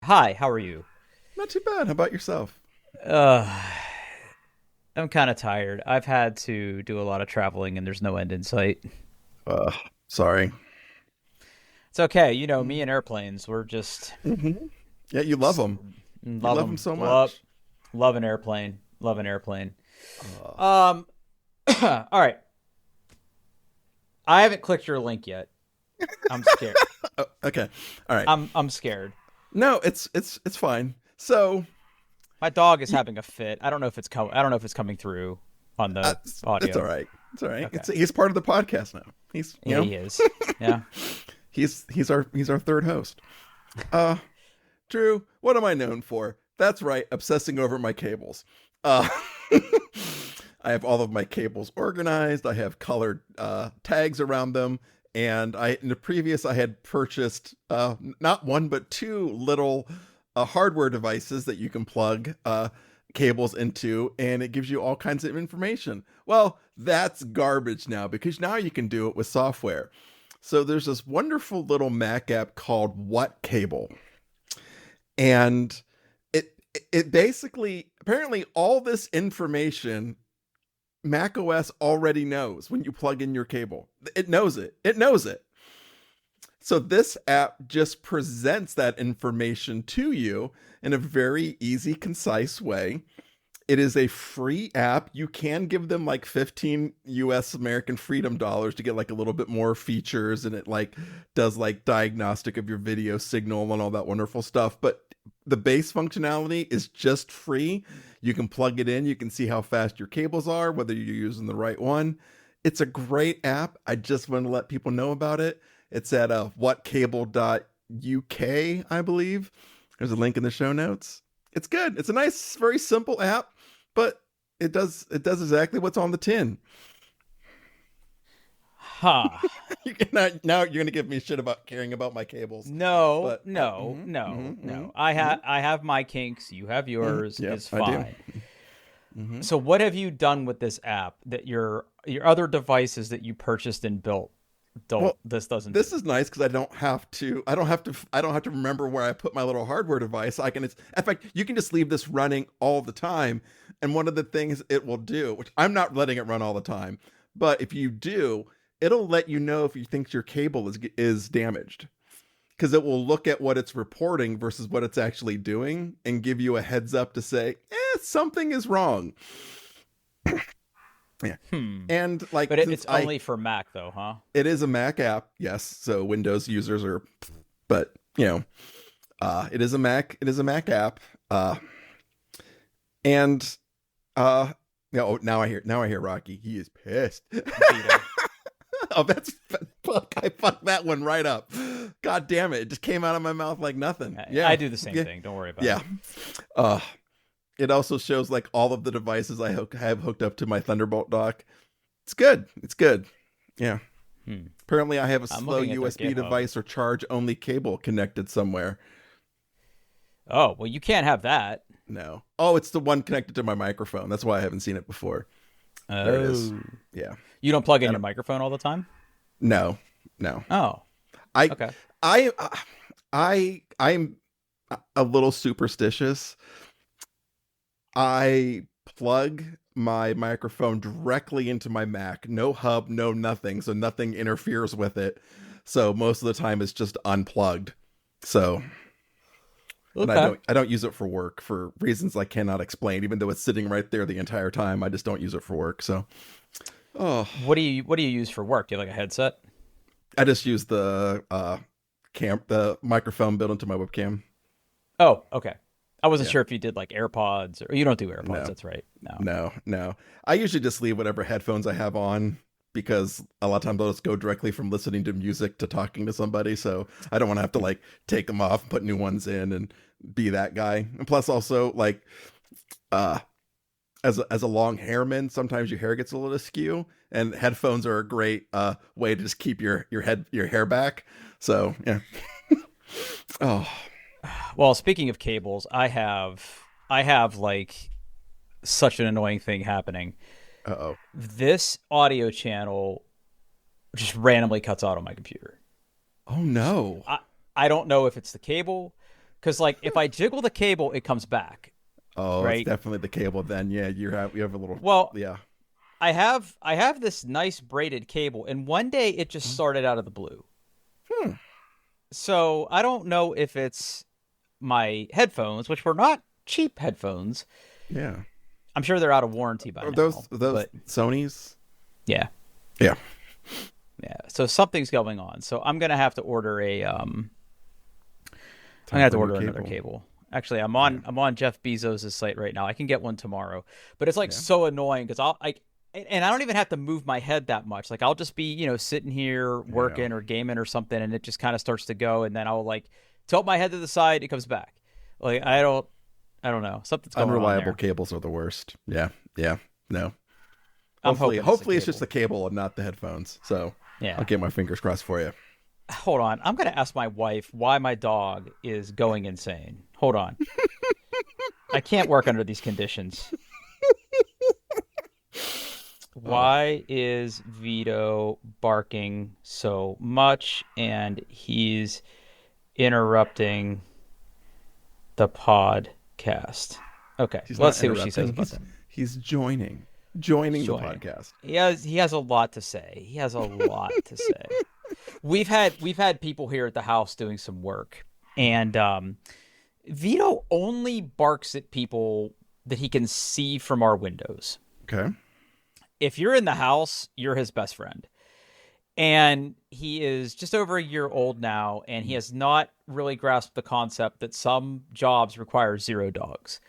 Hi, how are you? Not too bad. How about yourself? Uh, I'm kind of tired. I've had to do a lot of traveling and there's no end in sight. Uh, Sorry. It's okay. Me and airplanes, we're just hmm Yeah, you love s- them. You love love them them. so Love, much. love an airplane. Love an airplane. Uh, Um, all right. I haven't clicked your link yet. I'm scared. okay. All right. I'm scared. No, it's fine. So My dog is you, having a fit. I don't know if it's coming through on the it's all audio. right. It's all right. Okay. He's part of the podcast now. He's you Yeah, know he is. Yeah. he's our third host. Uh, Drew, what am I known for? That's right, obsessing over my cables. Uh, I have all of my cables organized. I have colored tags around them, and in the previous I had purchased not one but two little hardware devices that you can plug cables into, and it gives you all kinds of information. Well, that's garbage now because now you can do it with software. So there's this wonderful little Mac app called What Cable, and it basically apparently all this information Mac OS already knows when you plug in your cable. It knows it. It knows it. So this app just presents that information to you in a very easy, concise way. It is a free app. You can give them like 15 US American freedom dollars to get like a little bit more features, and it like does like diagnostic of your video signal and all that wonderful stuff. But the base functionality is just free. You can plug it in, you can see how fast your cables are, whether you're using the right one. It's a great app. I just want to let people know about it. It's at whatcable.uk, I believe. There's a link in the show notes. It's good. It's a nice, very simple app, but it does exactly what's on the tin. Huh. Now you're gonna give me shit about caring about my cables, No, but no, no, no. I have my kinks. You have yours. yep, Is I do. fine. hmm So what have you done with this app that your other devices that you purchased and built don't Well, this doesn't this do? is nice because I don't have to. I don't have to remember where I put my little hardware device. In fact, you can just leave this running all the time. And one of the things it will do, which I'm not letting it run all the time, but if you do, it'll let you know if you think your cable is damaged because it will look at what it's reporting versus what it's actually doing and give you a heads up to say, something is wrong. Yeah. Hmm. And like But since it's only for Mac though, huh? it is a Mac app, yes. So Windows users are, but it is a Mac app. And now I hear Rocky. He is pissed. Vito. Oh, fuck. I fucked that one right up. God damn it! It just came out of my mouth like nothing. I Yeah, do the same yeah, thing. Don't worry about yeah. it. Uh, it also shows like all of the devices have hooked up to my Thunderbolt dock. It's good. It's good. Yeah. Hmm. Apparently, I have a I'm slow looking at their USB GitHub. device or charge only cable connected somewhere. Oh, well, you can't have that. No. Oh, it's the one connected to my microphone. That's why I haven't seen it before. There it is. Oh. Yeah. You don't plug in I your don't, microphone all the time? no. No. Oh, I okay. I I'm a little superstitious. I plug my microphone directly into my Mac. No hub, no nothing, so nothing interferes with it. So most of the time it's just unplugged. So and I Okay. don't I don't use it for work for reasons I cannot explain, even though it's sitting right there the entire time. I just don't use it for work. So What do you use for work? Do you have like a headset? I just use the microphone built into my webcam. Oh, okay. I wasn't Yeah. sure if you did like AirPods or you don't do AirPods. No. That's right. No. No. I usually just leave whatever headphones I have on because a lot of times I'll just go directly from listening to music to talking to somebody. So I don't want to have to like take them off, put new ones in, and be that guy. And plus, also like uh, as a long hairman, sometimes your hair gets a little askew, and headphones are a great way to just keep your hair back. So yeah. Oh. Well, speaking of cables, I have like such an annoying thing happening. Oh. This audio channel just randomly cuts out on my computer. Oh no. I I don't know if it's the cable. Because like if I jiggle the cable, it comes back, Oh, it's right? definitely the cable then. Yeah, you have a little. Well, Yeah. I have this nice braided cable, and one day it just started out of the blue. Hmm. So I don't know if it's my headphones, which were not cheap headphones. Yeah. I'm sure they're out of warranty by Are those now, are those but Sony's? yeah, Yeah. yeah. So something's going on. So I'm gonna have to order I'm gonna Time have for to a new order another cable. cable. Actually, I'm Yeah. on Jeff Bezos' site right now. I can get one tomorrow, but it's like Yeah. so annoying because I'll like, and I don't even have to move my head that much. Like I'll just be sitting here Yeah. working or gaming or something, and it just kind of starts to go, and then I'll like tilt my head to the side, it comes back. Like I don't know, something's going on Unreliable there. cables are the worst. Yeah. Yeah. No. I'm Hopefully, hoping it's the hopefully it's just cable. the cable and not the headphones. So I'll Yeah. get my fingers crossed for you. Hold on. I'm gonna ask my wife why my dog is going insane. Hold on. I can't work under these conditions. Oh, Why is Vito barking so much and he's interrupting the podcast? Okay, he's let's not see what she says interrupting. about He's that. he's joining He's joining the joining. podcast. He has a lot to say. He has a lot to say. We've had people here at the house doing some work, and Vito only barks at people that he can see from our windows. Okay. If you're in the house, you're his best friend. And he is just over a year old now, and he has not really grasped the concept that some jobs require zero dogs.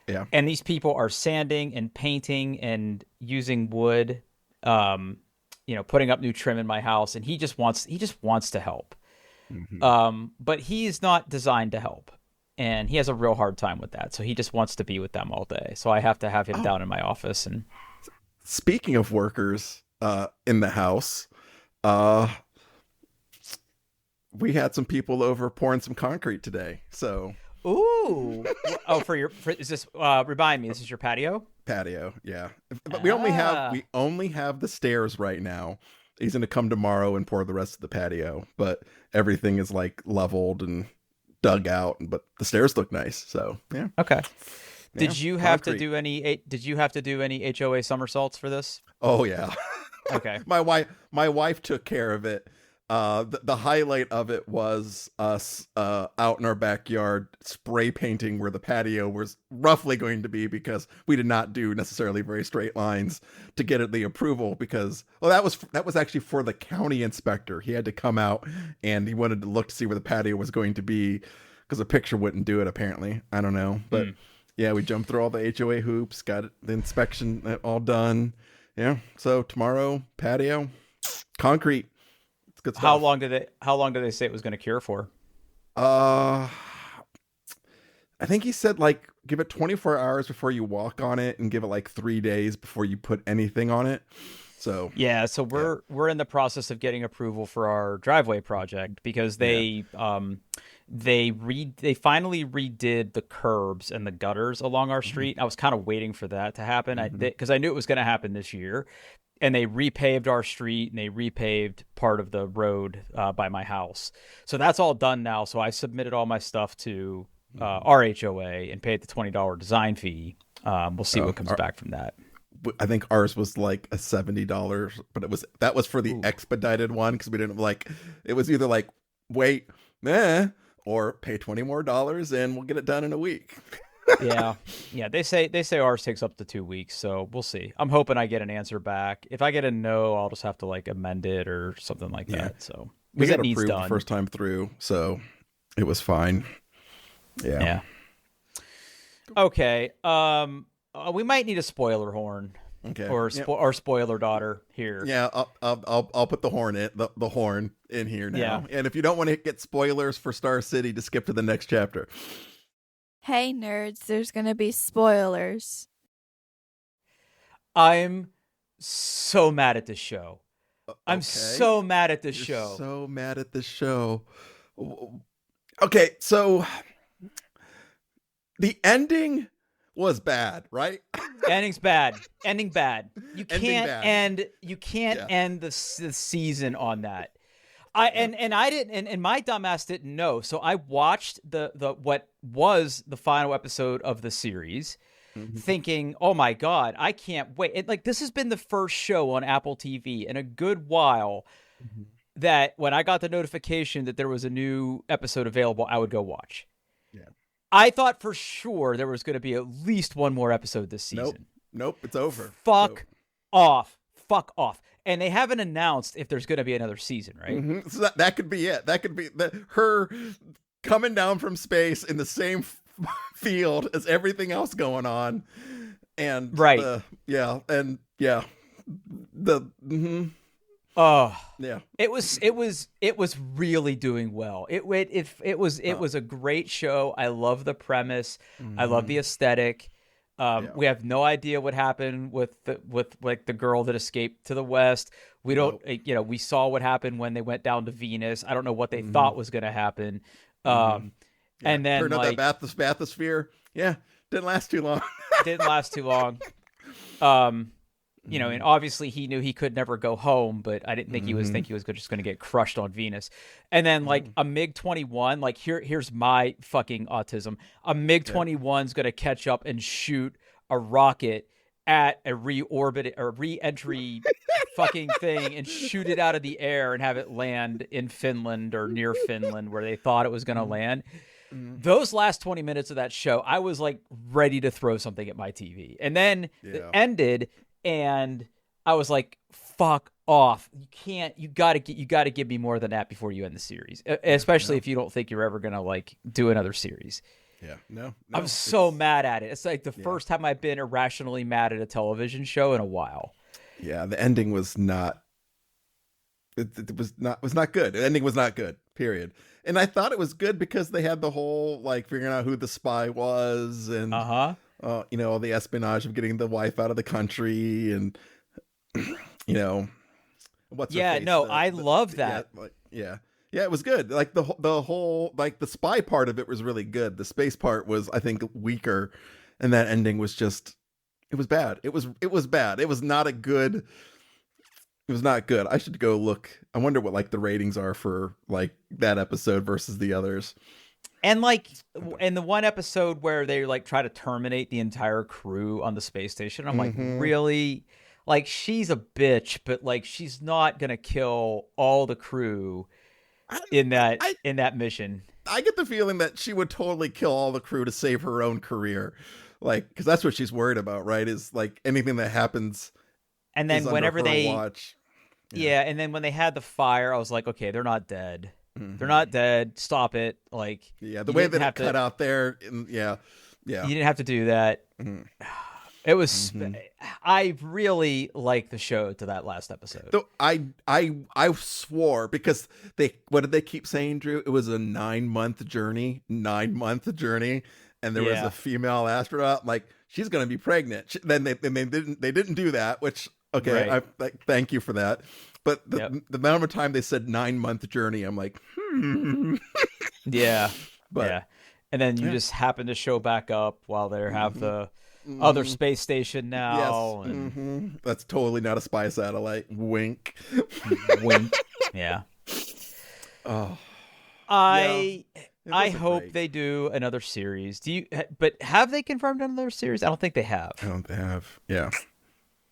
Yeah. And these people are sanding and painting and using wood, um, putting up new trim in my house, and he just wants to help. Hmm. But he's not designed to help, and he has a real hard time with that. So he just wants to be with them all day. So I have to have him Oh, down in my office, and speaking of workers in the house, uh, we had some people over pouring some concrete today. So ooh, oh, is this remind me? This is your patio? patio, yeah. But we only have Ah, we only have the stairs right now. He's gonna come tomorrow and pour the rest of the patio, but everything is like leveled and dug out. But the stairs look nice, so yeah, okay. yeah. Concrete. Did you have to do any HOA somersaults for this? Oh yeah. Okay. My wife took care of it. The highlight of it was us out in our backyard spray painting where the patio was roughly going to be, because we did not do necessarily very straight lines to get it the approval, because well, that was actually for the county inspector. He had to come out and he wanted to look to see where the patio was going to be, because a picture wouldn't do it apparently. I don't know, but Hmm. yeah, we jumped through all the HOA hoops, got the inspection all done. Yeah, so tomorrow patio, concrete. It's good stuff. How long did they say it was going to cure for? Uh, I think he said like give it 24 hours before you walk on it, and give it like 3 days before you put anything on it. So Yeah, so yeah, we're in the process of getting approval for our driveway project because yeah, they finally redid the curbs and the gutters along our mhm, street. I was kind of waiting for that to happen. mhm. Because I knew it was going to happen this year, and they repaved our street and they repaved part of the road by my house. So that's all done now. So I submitted all my stuff to Mhm. our HOA and paid the $20 design fee. We'll see Oh, what comes back from that. I think ours was like a $70, but that was for the Ooh. expedited one, because we didn't like it was either like wait, or pay $20 more and we'll get it done in a week. Yeah, yeah. They say ours takes up to 2 weeks, so we'll see. I'm hoping I get an answer back. If I get a no, I'll just have to like amend it or something like Yeah, that. So we because got it needs approved the done. first time through, so it was fine. Yeah. Yeah. Okay. We might need a spoiler horn Okay. or Yeah. or spoiler daughter here. Yeah. I'll put the horn in the horn in here Yeah. now. And if you don't want to get spoilers for Star City, to skip to the next chapter. Hey nerds, there's gonna be spoilers. I'm so mad at this show. I'm Okay. so mad at this You're show. so mad at the show. Okay, so the ending was bad, right? Ending's bad. Ending bad. You Ending can't bad. end. You can't Yeah. end the season on that. I didn't, and my dumbass didn't know. So I watched the what was the final episode of the series, Mhm. thinking, "Oh my god, I can't wait!" Like this has been the first show on Apple TV in a good while Mhm. that when I got the notification that there was a new episode available, I would go watch. Yeah. I thought for sure there was going to be at least one more episode this Nope. season. Nope. It's over. Fuck off. Fuck off. And they haven't announced if there's going to be another season, right? Mhm. So that could be it. That could be her coming down from space in the same field as everything else going on, and Right. the mhm. Oh, Yeah. it was really doing well. It was a great show. I love the premise. I love the aesthetic. Yeah. We have no idea what happened with like the girl that escaped to the West. We don't, we saw what happened when they went down to Venus. I don't know what they thought was going to happen. Yeah. And then turned out like that bathysphere, didn't last too long. didn't last too long. And obviously he knew he could never go home, but I didn't think he was just going to get crushed on Venus. And then like a MiG-21, like here's my fucking autism. A MiG-21 is going to catch up and shoot a rocket at a re-entry fucking thing and shoot it out of the air and have it land in Finland or near Finland where they thought it was going to land. Those last 20 minutes of that show, I was like ready to throw something at my TV. And then it ended and I was like, fuck off. You gotta give me more than that before you end the series. Especially if you don't think you're ever gonna like do another series. Yeah. No. I'm so mad at it. It's like the first time I've been irrationally mad at a television show in a while. Yeah, the ending was not it was not good. The ending was not good. Period. And I thought it was good because they had the whole like figuring out who the spy was and all the espionage of getting the wife out of the country and what's her face? I love that. Yeah, it was good. Like the whole like the spy part of it was really good. The space part was I think weaker, and that ending was just it was bad. It was bad. It was not a good. It was not good. I should go look. I wonder what like the ratings are for like that episode versus the others. And like in the one episode where they like try to terminate the entire crew on the space station, I'm like, really? Like she's a bitch, but like she's not gonna kill all the crew in that mission. I get the feeling that she would totally kill all the crew to save her own career, like because that's what she's worried about, right? Is like anything that happens. And then whenever they watch. And then when they had the fire, I was like, okay, they're not dead. They're not dead. Stop it. Like the way that it cut out there, you didn't have to do that. It was. I really liked the show to that last episode. So I swore because what did they keep saying, Drew? It was a 9-month journey, and there was a female astronaut. Like she's gonna be pregnant. Then they didn't do that, which. Okay, right. I thank you for that. But the amount of time they said 9-month journey, I'm like, yeah. And then you just happen to show back up while they have the other space station now. Yes. And... That's totally not a spy satellite. Wink. Wink. Yeah. Oh. I hope they do another series. But have they confirmed another series? I don't think they have. I don't have. Yeah.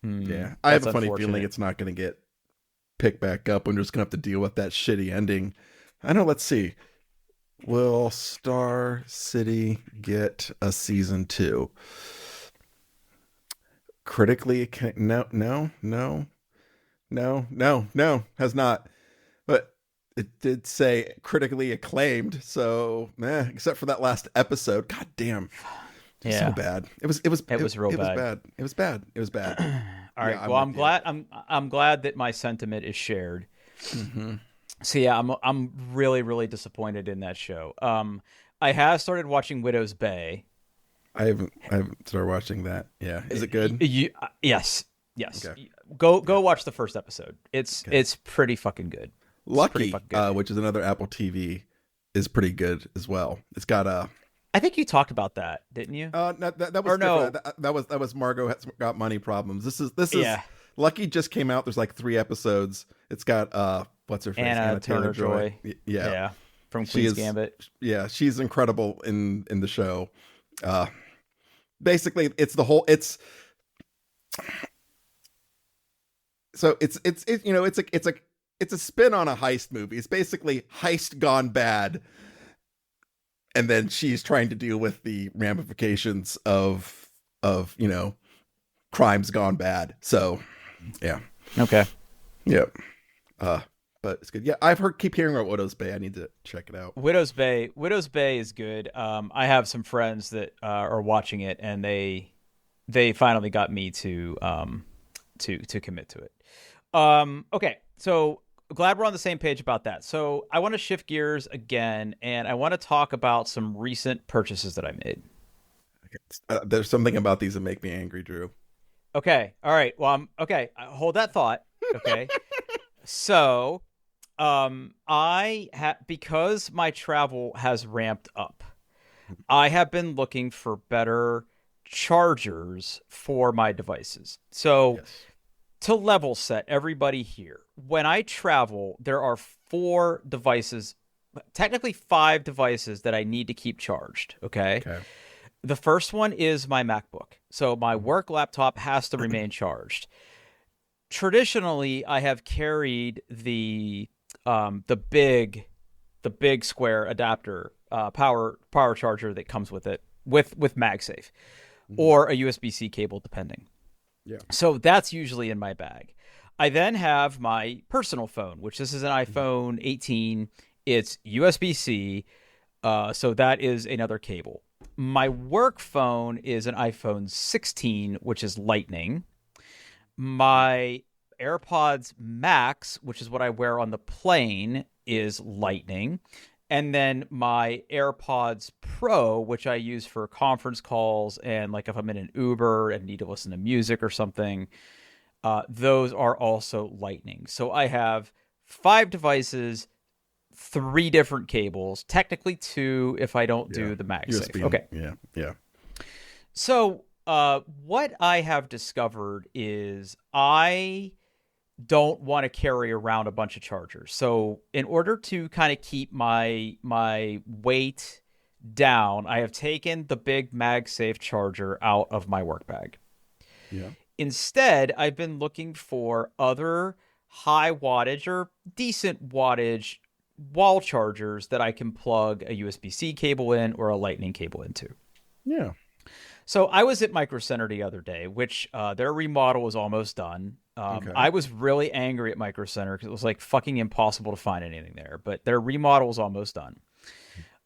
Yeah, I have a funny feeling it's not going to get picked back up. We're just going to have to deal with that shitty ending. I know. Let's see. Will Star City get a season 2? Critically, no, has not. But it did say critically acclaimed. So, except for that last episode. God damn. So bad. It was real bad. It was bad. All right. Well, I'm glad that my sentiment is shared. So yeah, I'm really, really disappointed in that show. I have started watching Widow's Bay. I haven't started watching that. Yeah. Is it good? Yes. Okay. Go watch the first episode. It's pretty fucking good. Lucky, which is another Apple TV, is pretty good as well. It's got I think you talked about that, didn't you? No, that was no. That was Margot has got money problems. This is Lucky just came out. There's like 3 episodes. It's got what's her face, Anna Anna Taylor Joy. Turner-Joy. Yeah, Yeah, from she Queen's is. Gambit. Yeah, she's incredible in the show. Uh, Basically, it's the whole. It's a spin on a heist movie. It's basically heist gone bad, and then she's trying to deal with the ramifications of crimes gone bad. So yeah, Okay. yep. Uh, but it's good. Yeah, keep hearing about Widow's Bay. I need to check it out. Widow's Bay is good. I have some friends that are watching it, and they finally got me to commit to it. Okay, so glad we're on the same page about that. So I want to shift gears again, and I want to talk about some recent purchases that I made. There's something about these that make me angry, Drew. Okay, all right. Well, okay. Hold that thought. Okay, so because my travel has ramped up, I have been looking for better chargers for my devices. So Yes. to level set everybody here, when I travel, there are 4 devices, technically 5 devices that I need to keep charged. Okay. Okay. The first one is my MacBook. So my work laptop has to remain charged. Traditionally, I have carried the big square adapter power charger that comes with it with MagSafe or a USB-C cable depending. Yeah. So that's usually in my bag. I then have my personal phone, which this is an iPhone 18. It's USB-C, so that is another cable. My work phone is an iPhone 16, which is Lightning. My AirPods Max, which is what I wear on the plane, is Lightning. And then my AirPods Pro, which I use for conference calls and like if I'm in an Uber and need to listen to music or something, those are also Lightning. So I have 5 devices, 3 different cables, technically 2 if I don't do the MagSafe. USB. Okay. Yeah. Yeah. So what I have discovered is I don't want to carry around a bunch of chargers. So in order to kind of keep my weight down, I have taken the big MagSafe charger out of my work bag. Yeah. Instead, I've been looking for other high wattage or decent wattage wall chargers that I can plug a USB-C cable in or a Lightning cable into. Yeah. So I was at Micro Center the other day, which their remodel was almost done. Okay. I was really angry at Micro Center because it was like fucking impossible to find anything there, but their remodel was almost done.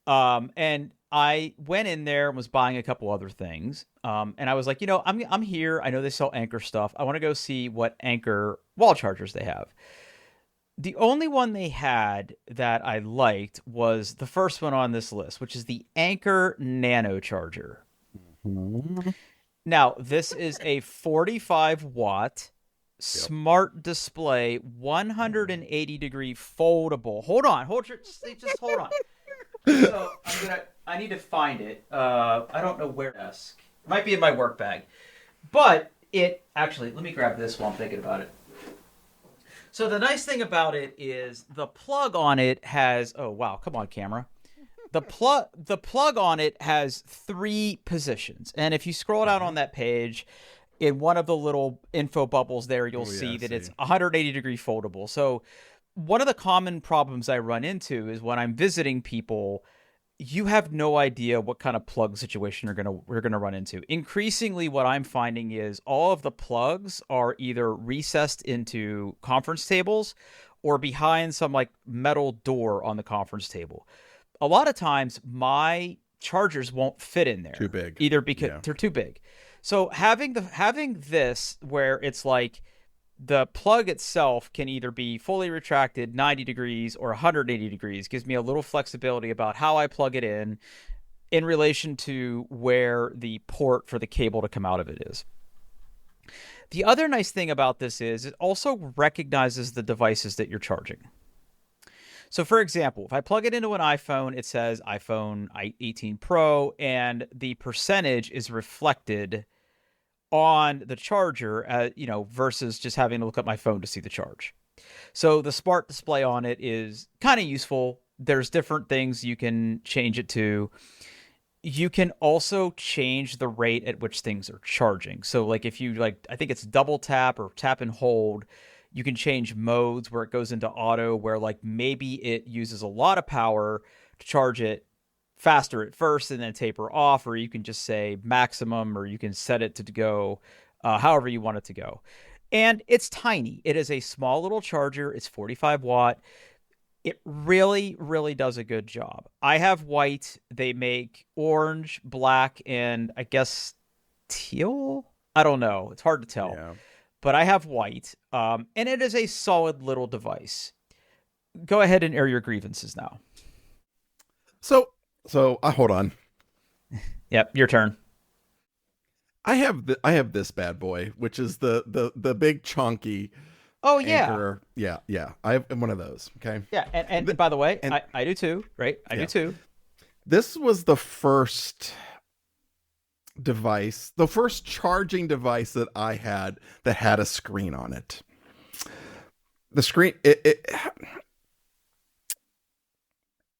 And I went in there and was buying a couple other things. And I was like, I'm here. I know they sell Anchor stuff. I want to go see what Anchor wall chargers they have. The only one they had that I liked was the first one on this list, which is the Anchor Nano Charger. Now, this is a 45 watt smart display, 180 degree foldable. Hold on. Just hold on. So I need to find it. I don't know where. Desk. It might be in my work bag. But let me grab this while I'm thinking about it. So the nice thing about it is the plug on it has, oh wow, come on camera. The plug on it has 3 positions. And if you scroll down on that page, in one of the little info bubbles there, you'll see that it's 180 degree foldable. So one of the common problems I run into is when I'm visiting people, you have no idea what kind of plug situation we're gonna run into. Increasingly, what I'm finding is all of the plugs are either recessed into conference tables or behind some like metal door on the conference table. A lot of times my chargers won't fit in there. Too big. Either because they're too big. So having this where it's like the plug itself can either be fully retracted 90 degrees or 180 degrees gives me a little flexibility about how I plug it in relation to where the port for the cable to come out of it is. The other nice thing about this is it also recognizes the devices that you're charging. So for example, if I plug it into an iPhone, it says iPhone 18 Pro, and the percentage is reflected on the charger, versus just having to look at my phone to see the charge. So the smart display on it is kind of useful. There's different things you can change it to. You can also change the rate at which things are charging. So like if you like, I think it's double tap or tap and hold, you can change modes where it goes into auto, where like maybe it uses a lot of power to charge it faster at first and then taper off, or you can just say maximum, or you can set it to go however you want it to go. And it's tiny. It is a small little charger. It's 45 watt. It really, really does a good job. I have white. They make orange, black, and I guess teal. I don't know. It's hard to tell. Yeah. But I have white, and it is a solid little device. Go ahead and air your grievances now. So hold on. Yep, your turn. I have this bad boy, which is the big chunky. Oh yeah, Anchor. Yeah. I have one of those. Okay. yeah. And by the way, I do too. Right, I do too. This was the first device, the first charging device that I had that had a screen on it. The screen,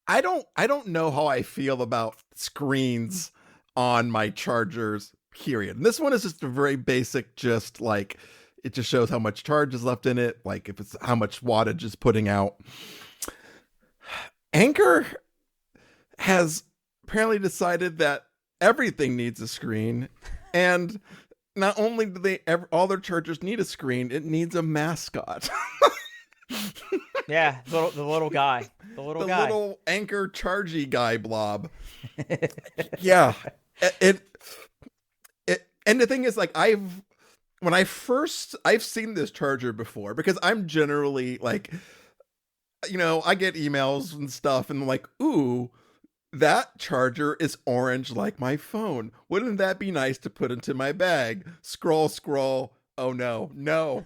I don't know how I feel about screens on my chargers, period. And this one is just a very basic, just like, it just shows how much charge is left in it, like if it's how much wattage is putting out. Anchor has apparently decided that everything needs a screen, and not only do all their chargers need a screen, it needs a mascot. Yeah, the little guy, the little Anchor chargy guy blob. Yeah, it and the thing is, like, I've seen this charger before, because I'm generally like, I get emails and stuff and I'm like, ooh, that charger is orange like my phone. Wouldn't that be nice to put into my bag? Scroll. Oh no.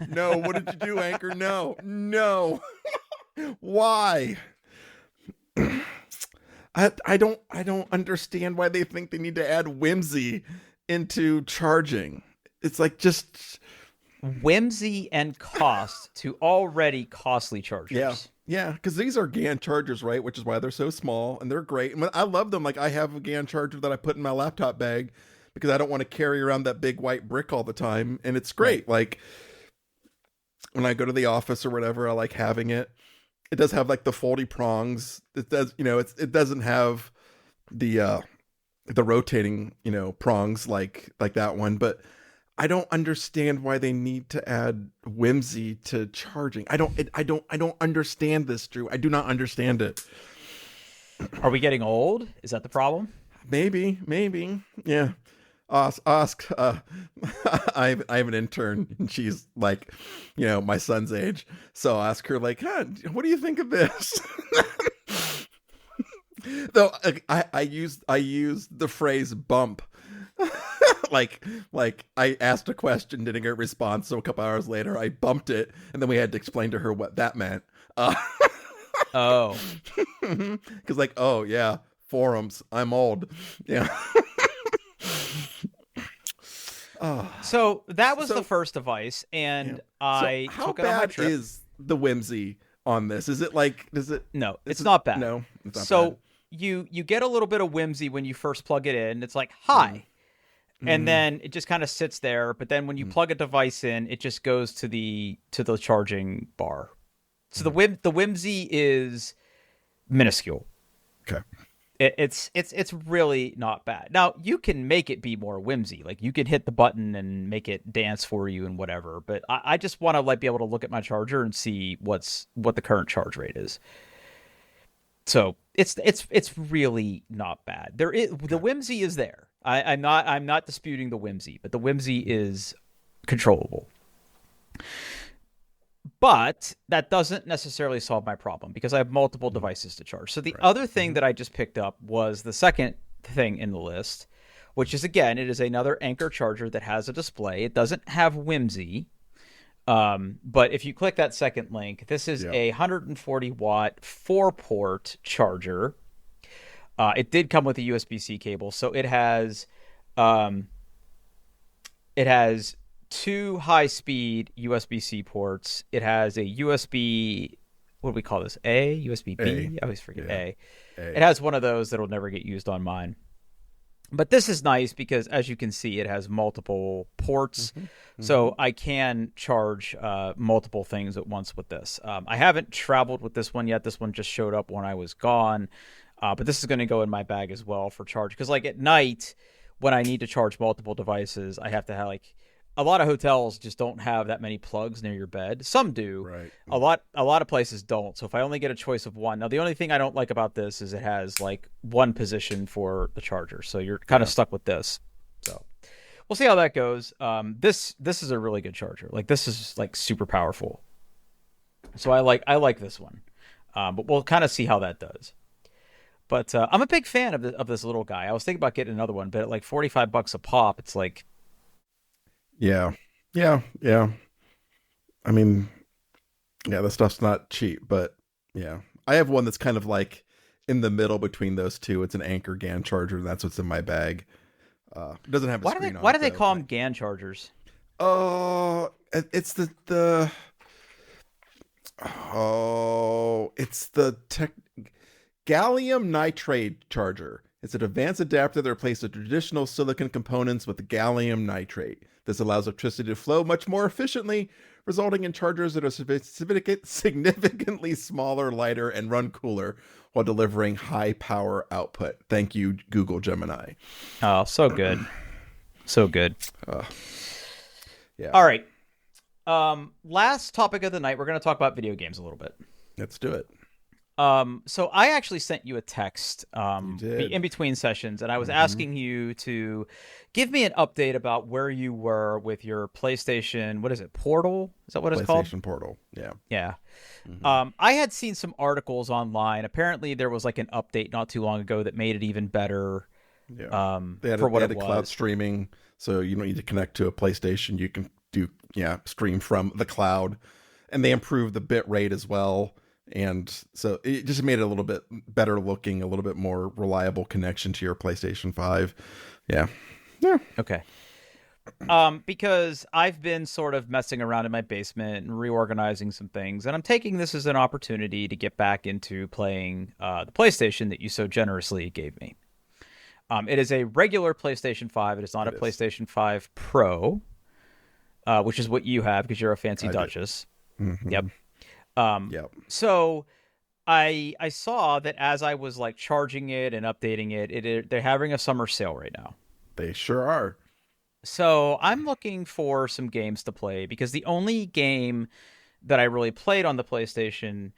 What did you do, Anchor? No. Why? I don't understand why they think they need to add whimsy into charging. It's like, just whimsy and cost to already costly chargers. Yeah, because these are GAN chargers, right? Which is why they're so small, and they're great. And I love them. Like, I have a GAN charger that I put in my laptop bag because I don't want to carry around that big white brick all the time. And it's great. Right. Like, when I go to the office or whatever, I like having it. It does have like the foldy prongs. It does, it doesn't have the rotating, prongs like that one, but I don't understand why they need to add whimsy to charging. I don't understand this, Drew. I do not understand it. Are we getting old? Is that the problem? Maybe. Yeah. Ask. I have an intern, and she's like, my son's age. So I'll ask her, like, what do you think of this? Though I used the phrase bump. like I asked a question, didn't get a response, so a couple hours later I bumped it, and then we had to explain to her what that meant. Oh, because like, oh yeah, forums, I'm old. Yeah. So that was the first device, and I how took it on my bad trip. is the whimsy on this? Is it like, No, it's not bad. No, it's not so bad. you get a little bit of whimsy when you first plug it in. It's like, hi. And then it just kind of sits there, but then when you plug a device in, it just goes to the charging bar. So the whimsy is minuscule. Okay. It's really not bad. Now, you can make it be more whimsy. Like, you could hit the button and make it dance for you and whatever. But I just want to like be able to look at my charger and see what the current charge rate is. So it's really not bad. The whimsy is there. I'm not disputing the whimsy, but the whimsy is controllable. But that doesn't necessarily solve my problem, because I have multiple devices to charge. So the other thing that I just picked up was the second thing in the list, which is, again, it is another Anchor charger that has a display. It doesn't have whimsy. But if you click that second link, this is a 140 watt 4-port charger. It did come with a USB-C cable, so it has two high-speed USB-C ports. It has a USB, what do we call this? USB-B? A. I always forget Yeah. A. It A. has one of those that'll never get used on mine. But this is nice because, as you can see, it has multiple ports, so I can charge multiple things at once with this. I haven't traveled with this one yet. This one just showed up when I was gone, but this is going to go in my bag as well for charge. Because, like, at night, when I need to charge multiple devices, I have to have, like, a lot of hotels just don't have that many plugs near your bed. Some do. Right. A lot of places don't. So if I only get a choice of one, now the only thing I don't like about this is it has like one position for the charger, so you're kind of stuck with this. So we'll see how that goes. This is a really good charger. Like, this is like super powerful. So I like this one, but we'll kind of see how that does. But I'm a big fan of this little guy. I was thinking about getting another one, but at like $45 a pop, it's like. Yeah. Yeah. Yeah. I mean, yeah, the stuff's not cheap, but yeah. I have one that's kind of like in the middle between those two. It's an Anker GAN charger, and that's what's in my bag. It doesn't have a screen on it. Why do they though, call but- them GAN chargers? It's it's the gallium nitrate charger. It's an advanced adapter that replaces traditional silicon components with gallium nitrate. This allows electricity to flow much more efficiently, resulting in chargers that are significantly smaller, lighter, and run cooler while delivering high power output. Thank you, Google Gemini. Oh, so good. So good. Yeah. All right. Last topic of the night, we're going to talk about video games a little bit. Let's do it. So I actually sent you a text You did. in between sessions, and I was asking you to give me an update about where you were with your PlayStation. What is it? Portal? Is that what it's called? PlayStation Portal. Yeah. Yeah. I had seen some articles online. Apparently, there was like an update not too long ago that made it even better. Yeah. They had for what they had it cloud was. streaming, so you don't need to connect to a PlayStation. You can stream from the cloud, and they improved the bit rate as well. And so it just made it a little bit better looking, a little bit more reliable connection to your PlayStation 5. Yeah. Yeah. Okay. Because I've been sort of messing around in my basement and reorganizing some things, and I'm taking this as an opportunity to get back into playing the PlayStation that you so generously gave me. It is a regular PlayStation 5. It is not a PlayStation 5 Pro, which is what you have because you're a fancy Duchess. Yep. Yep. So I saw that as I was like charging it and updating it, they're having a summer sale right now. They sure are. So I'm looking for some games to play because the only game that I really played on the PlayStation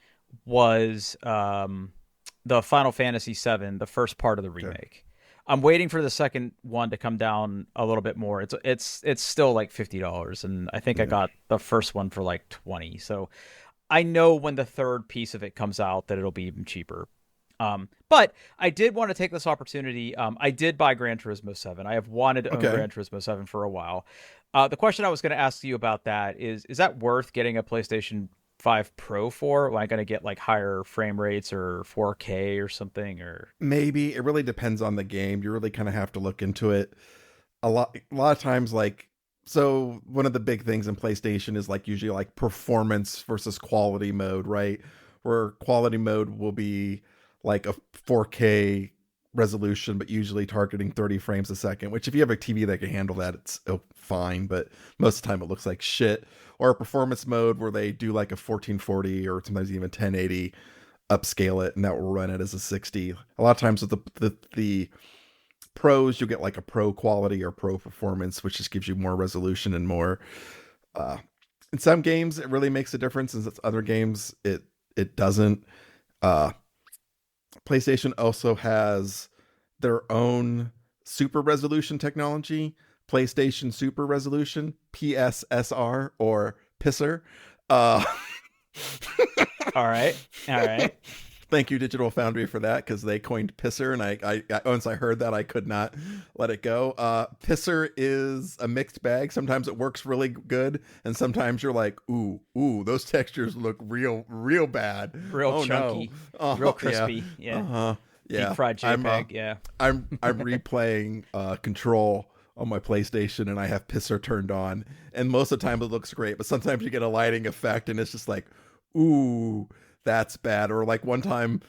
was the Final Fantasy VII, the first part of the remake. I'm waiting for the second one to come down a little bit more. It's still like $50, and I think I got the first one for like $20. So I know when the third piece of it comes out that it'll be even cheaper. But I did want to take this opportunity. I did buy Gran Turismo 7. I have wanted to own Gran Turismo 7 for a while. The question I was going to ask you about that is that worth getting a PlayStation 5 Pro for? Am I going to get like higher frame rates or 4K or something? Or Maybe. It really depends on the game. You really kind of have to look into it. A lot of times, like, so one of the big things in PlayStation is like usually like performance versus quality mode, right? Where quality mode will be like a 4K resolution, but usually targeting 30 frames a second, which if you have a TV that can handle that, it's fine, but most of the time it looks like shit. Or a performance mode where they do like a 1440 or sometimes even 1080, upscale it, and that will run it as a 60. A lot of times with the pros, you'll get like a pro quality or pro performance, which just gives you more resolution and more. In some games, it really makes a difference. In other games, it doesn't. PlayStation also has their own super resolution technology, PlayStation Super Resolution, PSSR or PISSR. all right. Thank you, Digital Foundry, for that, because they coined PISSR, and I once I heard that, I could not let it go. PISSR is a mixed bag. Sometimes it works really good, and sometimes you're like, ooh, those textures look real bad, Real chunky, real crispy. Yeah. Yeah. Deep fried JPEG. I'm replaying Control on my PlayStation and I have pisser turned on, and most of the time it looks great, but sometimes you get a lighting effect and it's just like, ooh, that's bad. Or like one time,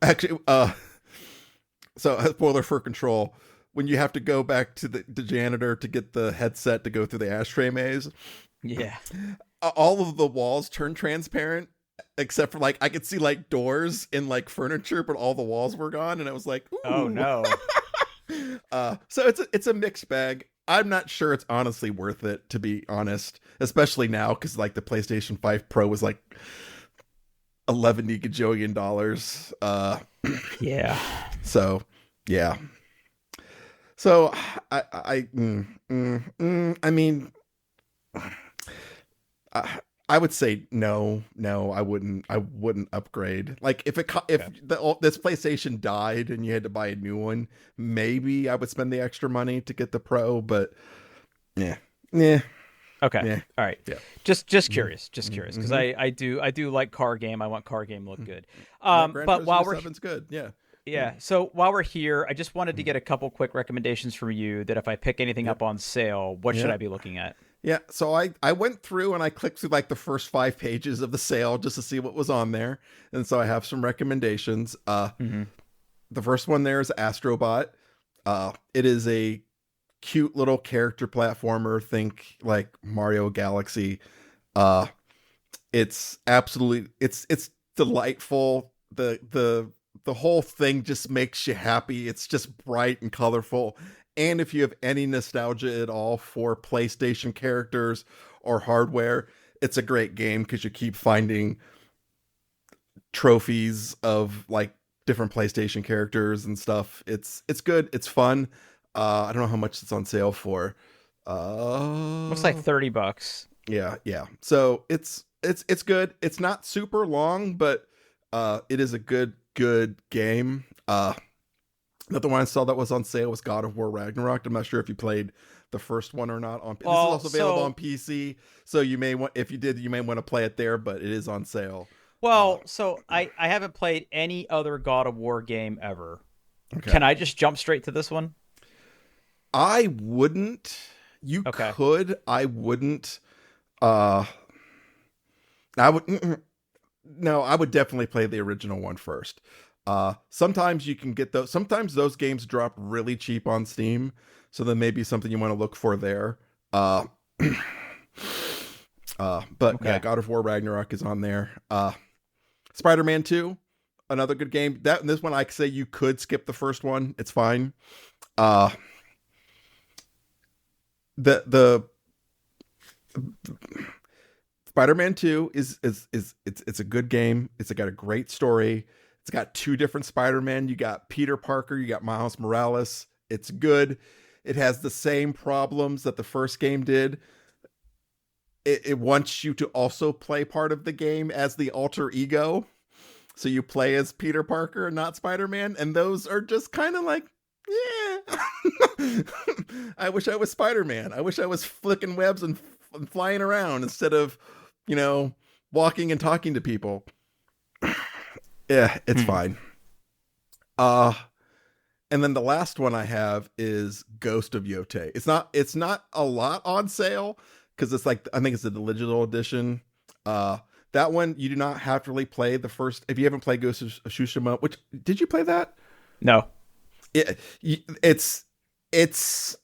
actually, so spoiler for Control, when you have to go back to the janitor to get the headset to go through the ashtray maze, Yeah. all of the walls turn transparent except for like I could see like doors in like furniture, but all the walls were gone, and I was like, Oh ooh. no. So it's a mixed bag. I'm not sure it's honestly worth it, to be honest, especially now because like the PlayStation 5 Pro was like 11 gajillion dollars. Yeah. So yeah. So I mean, I would say no, I wouldn't upgrade. Like if if Okay. this PlayStation died and you had to buy a new one, maybe I would spend the extra money to get the Pro. But yeah, yeah, Okay. yeah, All right. yeah. Just Mm-hmm. curious, just curious, because Mm-hmm. I do like car game. I want car game to look good. Yeah, Gran But Turismo while we're 7's good. Yeah, yeah. yeah, so while we're here, I just wanted to get a couple quick recommendations from you that if I pick anything Yep. up on sale, what should Yeah. I be looking at? Yeah, so I went through and I clicked through like the first 5 pages of the sale just to see what was on there, and so I have some recommendations. Hmm. The first one there is Astrobot. It is a cute little character platformer. Think like Mario Galaxy. Uh, it's absolutely it's delightful. The whole thing just makes you happy. It's just bright and colorful. And if you have any nostalgia at all for PlayStation characters or hardware, it's a great game because you keep finding trophies of like different PlayStation characters and stuff. It's good. It's fun. I don't know how much it's on sale for. Looks like Uh, $30. yeah, yeah. So it's good. It's not super long, but it is a good game. Another one I saw that was on sale was God of War Ragnarok. I'm not sure if you played the first one or not. On this is Well, also available on so PC, so you may want, if you did, you may want to play it there. But it is on sale. Uh, I haven't played any other God of War game ever. okay. Can I just jump straight to this one? I wouldn't. You Okay. could. I wouldn't. Uh, I would. No, I would definitely play the original one first. Sometimes you can get those. Sometimes those games drop really cheap on Steam, so then maybe something you want to look for there. Uh, but yeah, Okay. God of War Ragnarok is on there. Spider-Man 2, another good game. This one I say you could skip the first one. It's fine. Uh, the Spider-Man 2 is it's a good game. It's got a great story. It's got two different Spider-Man. You got Peter Parker, you got Miles Morales. It's good. It has the same problems that the first game did. It wants you to also play part of the game as the alter ego. So you play as Peter Parker and not Spider-Man, and those are just kind of like, yeah. I wish I was Spider-Man. I wish I was flicking webs and flying around instead of, you know, walking and talking to people. Yeah, it's Hmm. fine. Uh and then the last one I have is Ghost of Yote. It's not a lot on sale because it's like I think it's the digital edition. Uh that one you do not have to really play the first if you haven't played Ghost of Tsushima, which did you play that? No. It, it's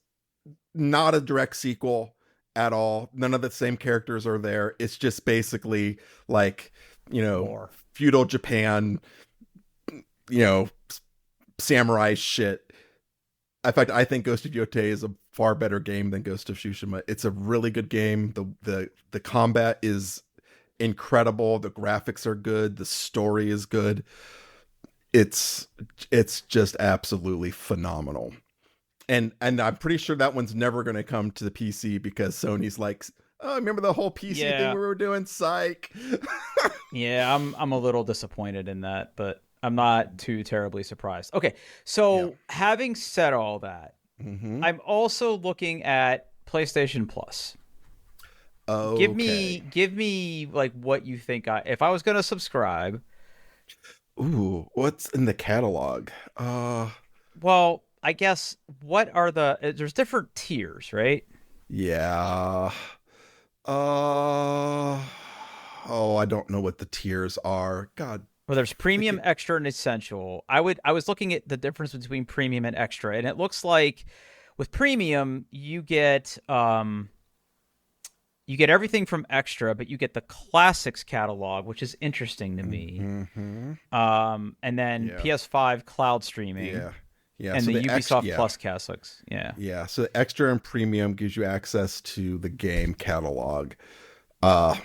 not a direct sequel at all. None of the same characters are there. It's just basically like, you know, More. feudal Japan, you know, samurai shit. In fact, I think Ghost of Yote is a far better game than Ghost of Tsushima. It's a really good game. The combat is incredible. The graphics are good. The story is good. It's it's just absolutely phenomenal. And I'm pretty sure that one's never going to come to the PC because Sony's like, oh, remember the whole PC thing Yeah. we were doing? Psych. Yeah, I'm a little disappointed in that, but I'm not too terribly surprised. Okay, Yeah. so having said all that, Mm-hmm. I'm also looking at PlayStation Plus. Okay. Give me like what you think if I was going to subscribe. Ooh, what's in the catalog? Well, I guess what are there's different tiers, right? Yeah. Uh oh, I don't know what the tiers are. God, Well, there's like premium, it. extra, and essential. I was looking at the difference between premium and extra, and it looks like with premium you get everything from extra, but you get the classics catalog, which is interesting to me. Mm-hmm. And then Yeah. PS5 cloud streaming Yeah. Yeah. and So the the extra, Ubisoft yeah. Plus classics. Yeah. Yeah. So the extra and premium gives you access to the game catalog. Uh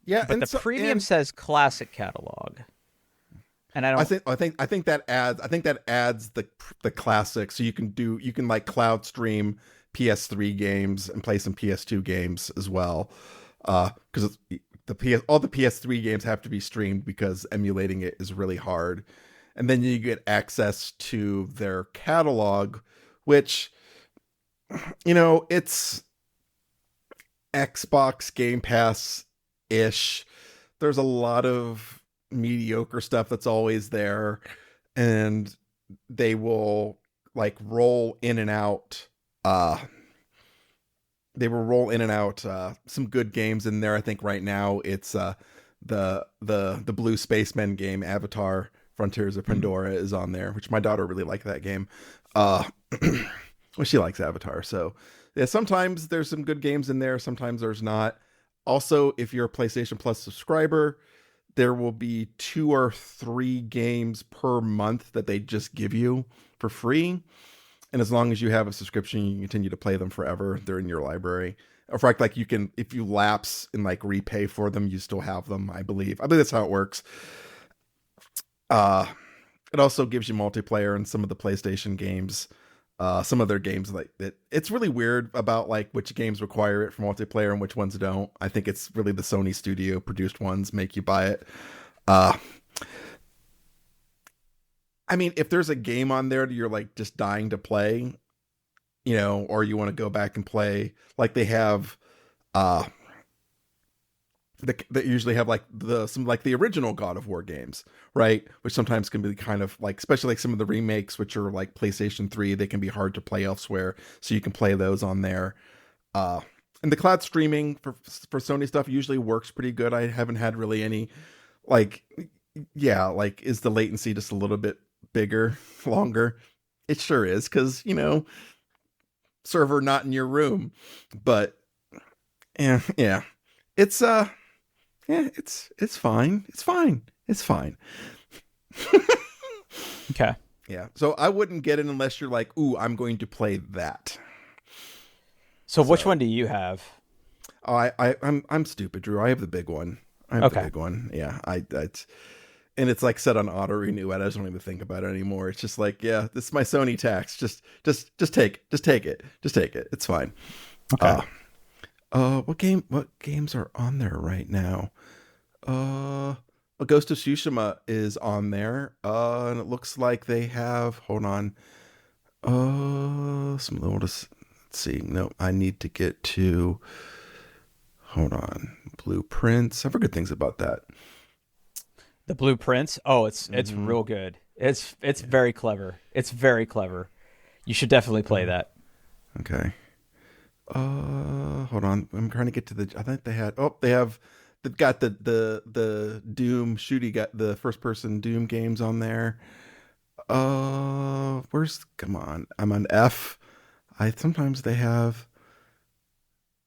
yeah, But the premium and says classic catalog. And I I don't think I think that adds the classic, so you can like cloud stream PS3 games and play some PS2 games as well. Because the PS all the PS3 games have to be streamed because emulating it is really hard. And then you get access to their catalog, which it's Xbox Game Pass ish. There's a lot of mediocre stuff that's always there, and they will like roll in and out. Uh, they will roll in and out some good games in there. I think right now it's the Blue Spacemen game, Avatar: Frontiers of Mhm. Pandora, is on there, which my daughter really liked that game. Uh, well, she likes Avatar, so yeah. Sometimes there's some good games in there. Sometimes there's not. Also, if you're a PlayStation Plus subscriber, there will be 2 or 3 games per month that they just give you for free. And as long as you have a subscription, you can continue to play them forever. They're in your library. In fact, like you can, if you lapse and like repay for them, you still have them. I believe. I believe that's how it works. Uh, it also gives you multiplayer in some of the PlayStation games. Some of their games like that. It's really weird about like which games require it for multiplayer and which ones don't. I think it's really the Sony studio produced ones make you buy it. Uh, I mean, if there's a game on there that you're like just dying to play, or you want to go back and play, like they have, uh, they usually have like some like the original God of War games, right? Which sometimes can be kind of like, especially like some of the remakes, which are like PlayStation 3, they can be hard to play elsewhere, so you can play those on there. Uh, and the cloud streaming for Sony stuff usually works pretty good. I haven't had really any like, yeah, like is the latency just a little bit bigger, longer? It sure is, because server not in your room, but yeah, it's yeah, it's fine, it's fine. Okay. Yeah, so I wouldn't get it unless you're like, ooh, I'm going to play that. So which So one do you have? I'm stupid, Drew. I have the big one. I have the Okay. big one. Yeah, and it's like set on auto renew. I don't even think about it anymore. It's just like, yeah, this is my Sony tax. Just take it. Just take it. It's fine. Okay. Uh, what games are on there right now? A Ghost of Tsushima is on there. And it looks like they have. Hold on. Some little. Let's see. No, I need to get to. Hold on. Blueprints. I've heard good things about that. The blueprints. Oh, it's Mm-hmm. real good. It's Yeah. very clever. It's very clever. You should definitely play Uh, that. okay. Hold on. I'm trying to get to the. I think they had. Oh, they have. They've got the Doom shooty. Got the first person Doom games on there. Where's? Come on. I'm on F. I sometimes they have.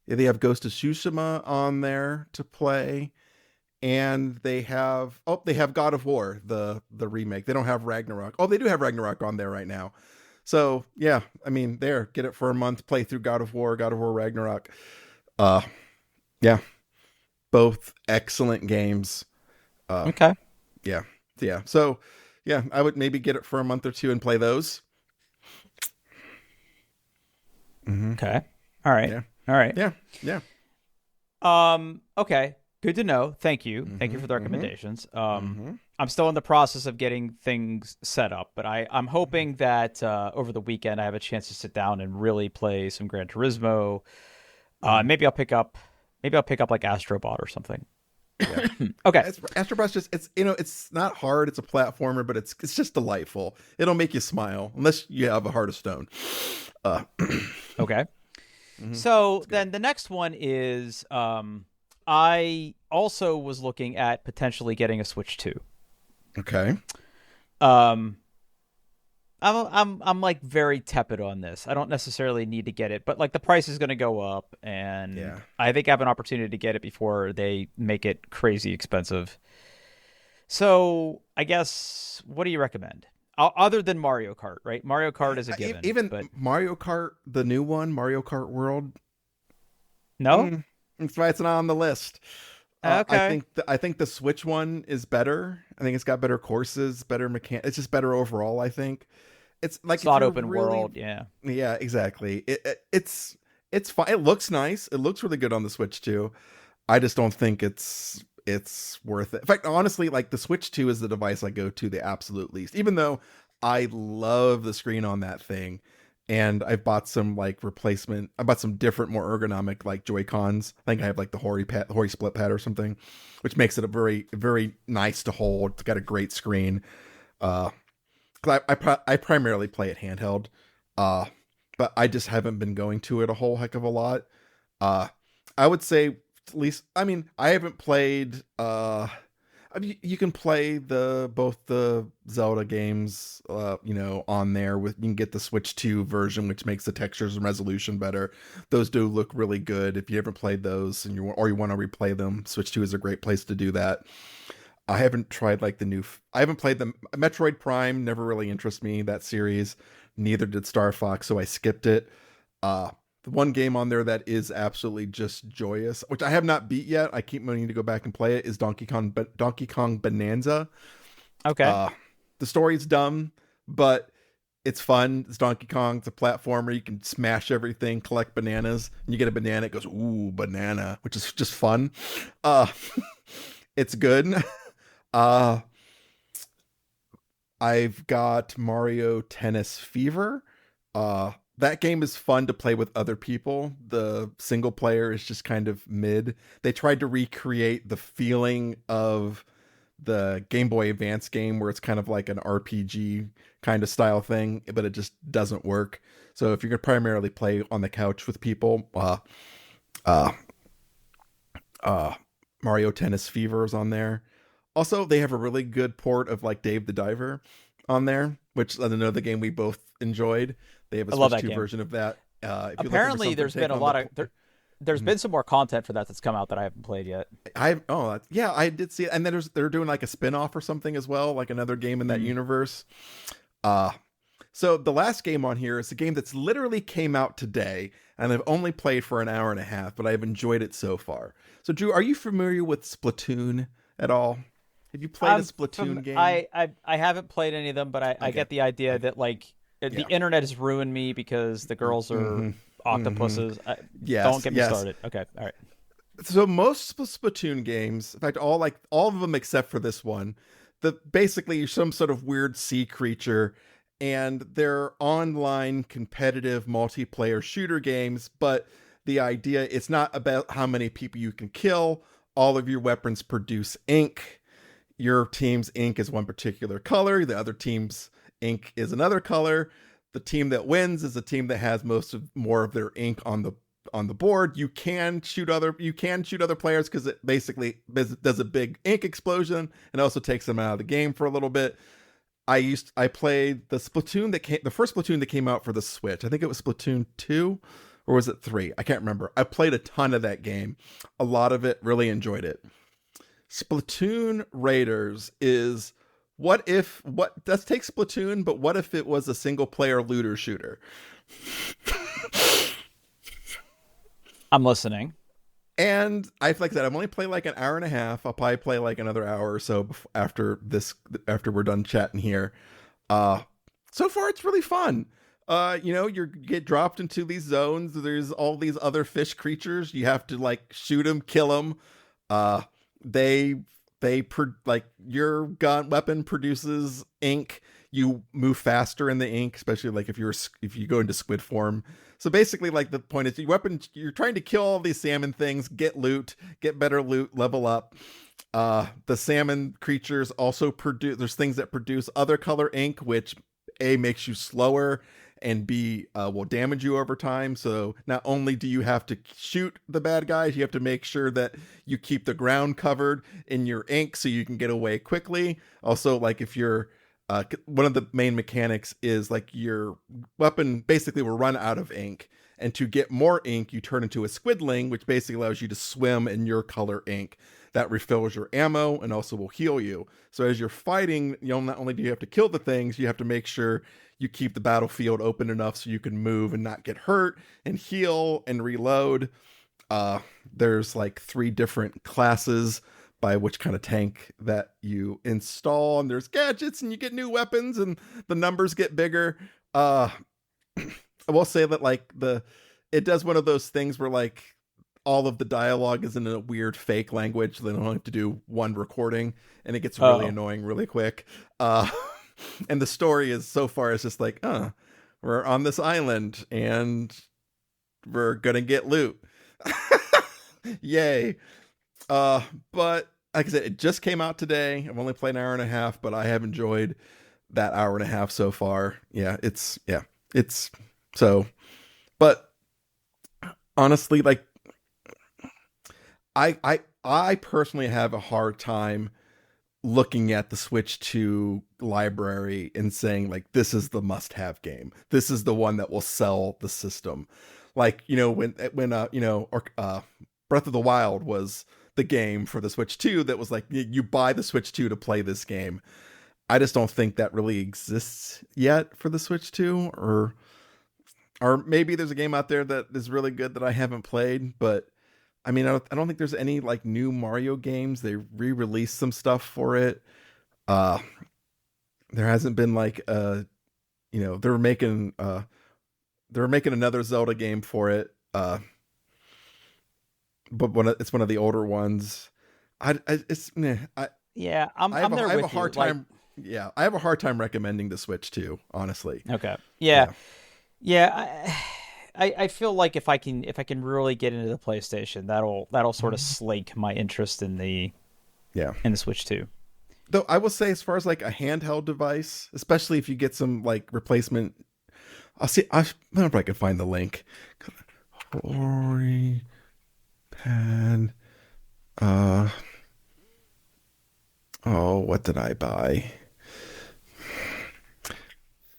Yeah, they have Ghost of Tsushima on there to play, and they have God of War, the remake. They don't have Ragnarok. Oh, they do have Ragnarok on there right now. So yeah, I mean, there, get it for a month, play through God of War Ragnarok. Uh, yeah, both excellent games. Uh, Okay. yeah, yeah. So yeah, I would maybe get it for a month or two and play those. Mm-hmm. Okay. All right. Yeah, All right. yeah, yeah. Okay. Good to know. Thank you. Thank you Mm-hmm. for the Mm-hmm. recommendations. Mm-hmm. I'm still in the process of getting things set up, but I'm hoping that over the weekend I have a chance to sit down and really play some Gran Turismo. Mm-hmm. Maybe I'll pick up like Astrobot or something. Yeah. Okay. Astro Bot's just it's it's not hard. It's a platformer, but it's just delightful. It'll make you smile unless you have a heart of stone. Uh, Okay. mhm, So it's good. then the next one is I also was looking at potentially getting a Switch 2. Okay. Um I'm like very tepid on this. I don't necessarily need to get it, but like the price is going to go up and Yeah. I think I have an opportunity to get it before they make it crazy expensive. So, I guess what do you recommend? Other than Mario Kart, right? Mario Kart is a given, Even but Mario Kart, the new one, Mario Kart World, no? that's why it's not on the list. Okay. I think the Switch one is better. I think it's got better courses, better It's just better overall. I think it's It's like if not you're open really, world, yeah. yeah, exactly. It's fine. It looks nice. It looks really good on the Switch too. I just don't think it's worth it. In fact, honestly, like the Switch 2 is the device I go to the absolute least. Even though I love the screen on that thing, and I bought some like replacement. I bought some different, more ergonomic like Joy Cons. I think I have like the Hori split pad or something, which makes it a very nice to hold. It's got a great screen. 'Cause I primarily play it handheld, uh, but I just haven't been going to it a whole heck of a lot. Uh, I would say at least. I mean, I haven't played. I mean, you can play both the Zelda games, on there. With you can get the Switch 2 version, which makes the textures and resolution better. Those do look really good. If you haven't played those and you want to replay them, Switch 2 is a great place to do that. I haven't tried like the new. I haven't played the Metroid Prime. Never really interested me that series. Neither did Star Fox, so I skipped it. The one game on there that is absolutely just joyous, which I have not beat yet. I keep meaning to go back and play it. Is Donkey Kong Bonanza. Okay. Uh, the story's dumb, but it's fun. It's Donkey Kong. It's a platformer. You can smash everything, collect bananas, and you get a banana. It goes ooh banana, which is just fun. Uh, it's good. Uh, I've got Mario Tennis Fever. That game is fun to play with other people. The single player is just kind of mid. They tried to recreate the feeling of the Game Boy Advance game where it's kind of like an RPG kind of style thing, but it just doesn't work. So if you're gonna primarily play on the couch with people, uh, uh, Mario Tennis Fever is on there. Also, they have a really good port of like Dave the Diver on there, which I know the game we both enjoyed. They have a I love Switch that 2 game. version of that. If you're looking for Apparently something there's to been take a on lot of there's Mhm. been some more content for that that's come out that I haven't played yet. Yeah, I did see it, and then they're doing like a spin-off or something as well, like another game in that Mm. universe. Uh so the last game on here is a game that's literally came out today, and I've only played for an hour and a half, but I've enjoyed it so far. So Drew, are you familiar with Splatoon at all? Have you played a Splatoon game? I haven't played any of them, but I Okay. get the idea I, that like the yeah. internet has ruined me because the girls are Mm-hmm. Mm-hmm. octopuses. Don't Yes, get me yes. started. Okay, all right. So most Splatoon games, in fact, all of them except for this one, the basically you're some sort of weird sea creature, and they're online competitive multiplayer shooter games. But the idea it's not about how many people you can kill. All of your weapons produce ink. Your team's ink is one particular color. The other team's ink is another color. The team that wins is the team that has more of their ink on the board. You can shoot other players because it basically does a big ink explosion and also takes them out of the game for a little bit. I played the first Splatoon that came out for the Switch. I think it was Splatoon 2 or was it 3? I can't remember. I played a ton of that game. A lot of it, really enjoyed it. Splatoon Raiders is what let's take Splatoon, but what if it was a single player looter shooter? I'm listening. And like I said, I've only played like an hour and a half. I'll probably play like another hour or so after we're done chatting here. Uh, so far it's really fun. You get dropped into these zones. There's all these other fish creatures. You have to like shoot them, kill them. Uh, they like your gun weapon produces ink. You move faster in the ink, especially like if you go into squid form. So basically, like the point is, you're trying to kill all these salmon things, get loot, get better loot, level up. The salmon creatures also produce. There's things that produce other color ink, which a makes you slower and b will damage you over time. So not only do you have to shoot the bad guys, you have to make sure that you keep the ground covered in your ink so you can get away quickly. Also, like if you're one of the main mechanics is like your weapon basically will run out of ink, and to get more ink, you turn into a squidling, which basically allows you to swim in your color ink. That refills your ammo and also will heal you. So as you're fighting, you know, not only do you have to kill the things, you have to make sure you keep the battlefield open enough so you can move and not get hurt and heal and reload. There's like 3 different classes by which kind of tank that you install, and there's gadgets and you get new weapons and the numbers get bigger. I will say that like it does one of those things where like all of the dialogue is in a weird fake language. So they don't have to do one recording, and it gets really Oh, annoying really quick. Uh, and the story is so far is just like, we're on this island and we're gonna get loot. Yay. But like I said, it just came out today. I've only played an hour and a half, but I have enjoyed that hour and a half so far. It's so, but honestly, like I personally have a hard time looking at the Switch 2 library and saying like this is the must-have game. This is the one that will sell the system. Like, you know, when Breath of the Wild was the game for the Switch 2 that was like you buy the Switch 2 to play this game. I just don't think that really exists yet for the Switch 2, or maybe there's a game out there that is really good that I haven't played, but I mean, I don't think there's any like new Mario games. They re-released some stuff for it. Uh, there hasn't been like they were making another Zelda game for it. But it's one of the older ones. I it's meh. yeah, I'm I have I'm there I have a with you. hard Like, time. Yeah, I have a hard time recommending the Switch too. Honestly. okay, yeah, Yeah. yeah. I feel like if I can really get into the PlayStation, that'll sort of slake my interest Yeah. in the Switch too. Though I will say, as far as like a handheld device, especially if you get some like replacement, I'll see. I don't know if I can find the link. Ori pad. Uh oh, what did I buy?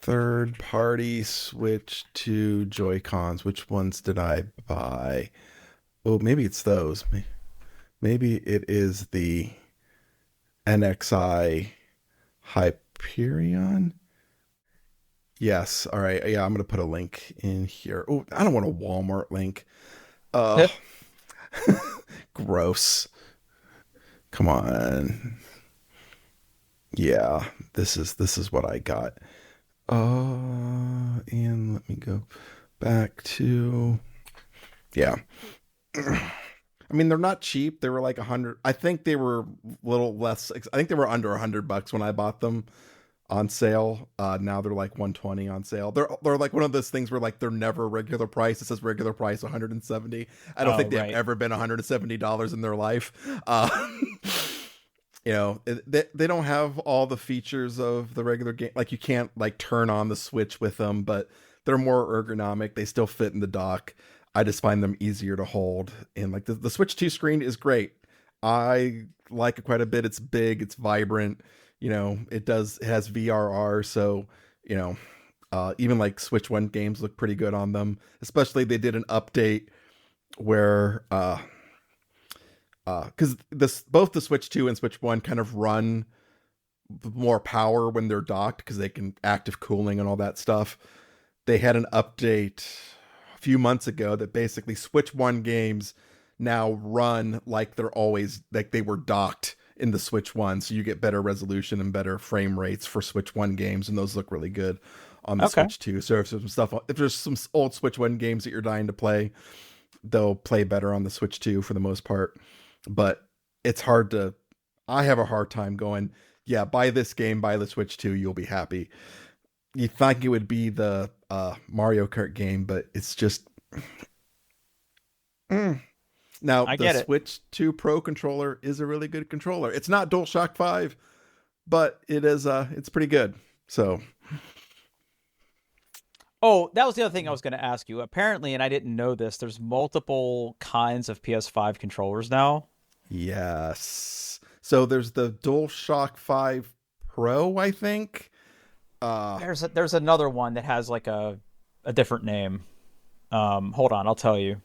Third party Switch 2 Joy Cons. Which ones did I buy? Oh, maybe it's those. Maybe it is the NXI Hyperion. Yes. All right. Yeah, I'm gonna put a link in here. Oh, I don't want a Walmart link. Uh, gross. Come on. Yeah, this is what I got. And let me go back to yeah. I mean, they're not cheap. They were like 100. I think they were a little less. I think they were under $100 when I bought them on sale. Now they're like 120 on sale. They're like one of those things where like they're never regular price. It says regular price 170. I don't Oh, think they've right. ever been $170 in their life. They don't have all the features of the regular game. Like you can't like turn on the Switch with them, but they're more ergonomic. They still fit in the dock. I just find them easier to hold. And like the Switch 2 screen is great. I like it quite a bit. It's big, it's vibrant. You know, it has VRR, so you know, even like Switch 1 games look pretty good on them. Especially they did an update where because this both the Switch 2 and Switch 1 kind of run more power when they're docked because they can active cooling and all that stuff. They had an update a few months ago that basically Switch 1 games now run like they're always like they were docked in the Switch 1, so you get better resolution and better frame rates for Switch 1 games, and those look really good on the Okay. Switch 2. So if there's some old Switch 1 games that you're dying to play, they'll play better on the Switch 2 for the most part. But it's hard to I have a hard time going, yeah, buy this game, buy the Switch 2, you'll be happy. You think it would be the Mario Kart game, but it's just Now, I the get it. Switch 2 Pro controller is a really good controller. It's not DualShock 5, but it's pretty good. So, Oh, that was the other thing I was going to ask you. Apparently, and I didn't know this, there's multiple kinds of PS5 controllers now. yes. So there's the DualShock 5 Pro, I think. Uh There's another one that has like a different name. Hold on, I'll tell you.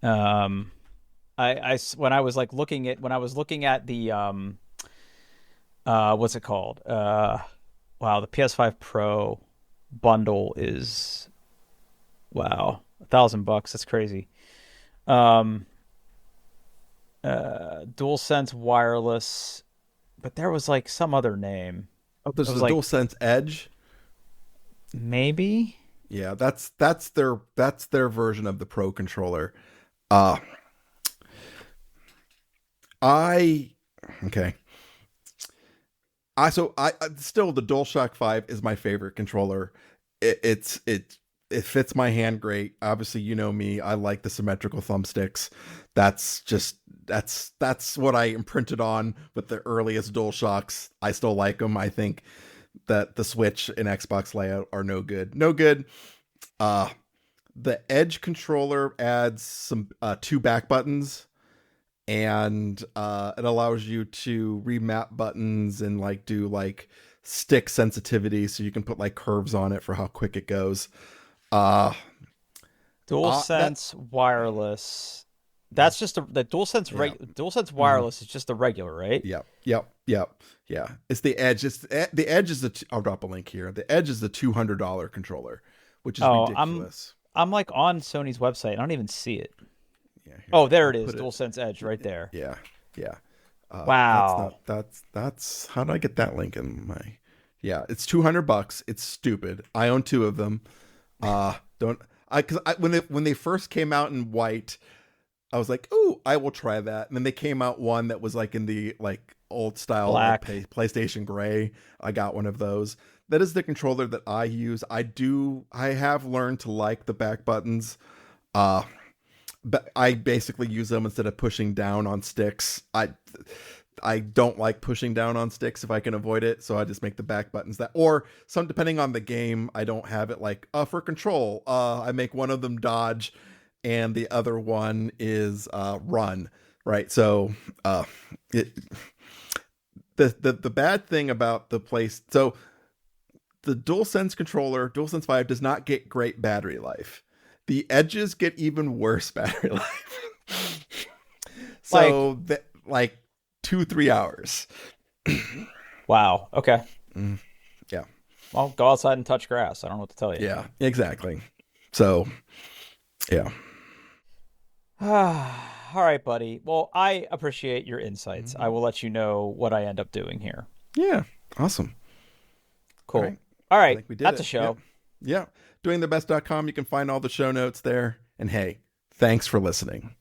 Um, when I was like looking at when I was looking at the what's it called? Wow, the PS5 Pro bundle is wow, $1,000. That's crazy. Um, DualSense wireless, but there was like some other name. oh, It there's was the like DualSense Edge. maybe. Yeah, that's their version of the Pro controller. Uh I okay. I still the DualShock 5 is my favorite controller. It fits my hand great. Obviously, you know me. I like the symmetrical thumbsticks. That's just that's what I imprinted on with the earliest DualShocks. I still like them. I think that the Switch and Xbox layout are no good. No good. Uh the Edge controller adds some two back buttons, and it allows you to remap buttons and like do like stick sensitivity, so you can put like curves on it for how quick it goes. Uh, that DualSense wireless. yeah, That's just the yeah. DualSense Mm-hmm. wireless is just the regular, right? Yep, yep, yep, yeah. It's the Edge. The Edge is I'll drop a link here. The Edge is the $200 controller, which is Oh, I'm ridiculous. I'm like on Sony's website. I don't even see it. Yeah, here Oh, there I'll it is. put it. DualSense Edge right there. Yeah, yeah. That's not Wow. that's how did I get that link in my? Yeah, it's $200. It's stupid. I own two of them. Don't I? Because when they first came out in white, I was like, "Ooh, I will try that." And then they came out one that was like in the like old style like Black. PlayStation Gray. I got one of those. That is the controller that I use. I have learned to like the back buttons. Uh, but I basically use them instead of pushing down on sticks. I don't like pushing down on sticks if I can avoid it, so I just make the back buttons that, or some depending on the game, I don't have it like for control. I make one of them dodge, and the other one is run. Right, so it the bad thing about the place, so the DualSense controller, DualSense 5 does not get great battery life. The edges get even worse battery life. Like, So that like 2-3 hours. wow. Okay. Mm, yeah, Well, go outside and touch grass. I don't know what to tell you. yeah, exactly. So yeah. All right, buddy. Well, I appreciate your insights. I will let you know what I end up doing here. Yeah, awesome. All Cool. right, All I right. think we did That's a it. Yeah, show. yeah. Doingthebest.com. You can find all the show notes there. And hey, thanks for listening.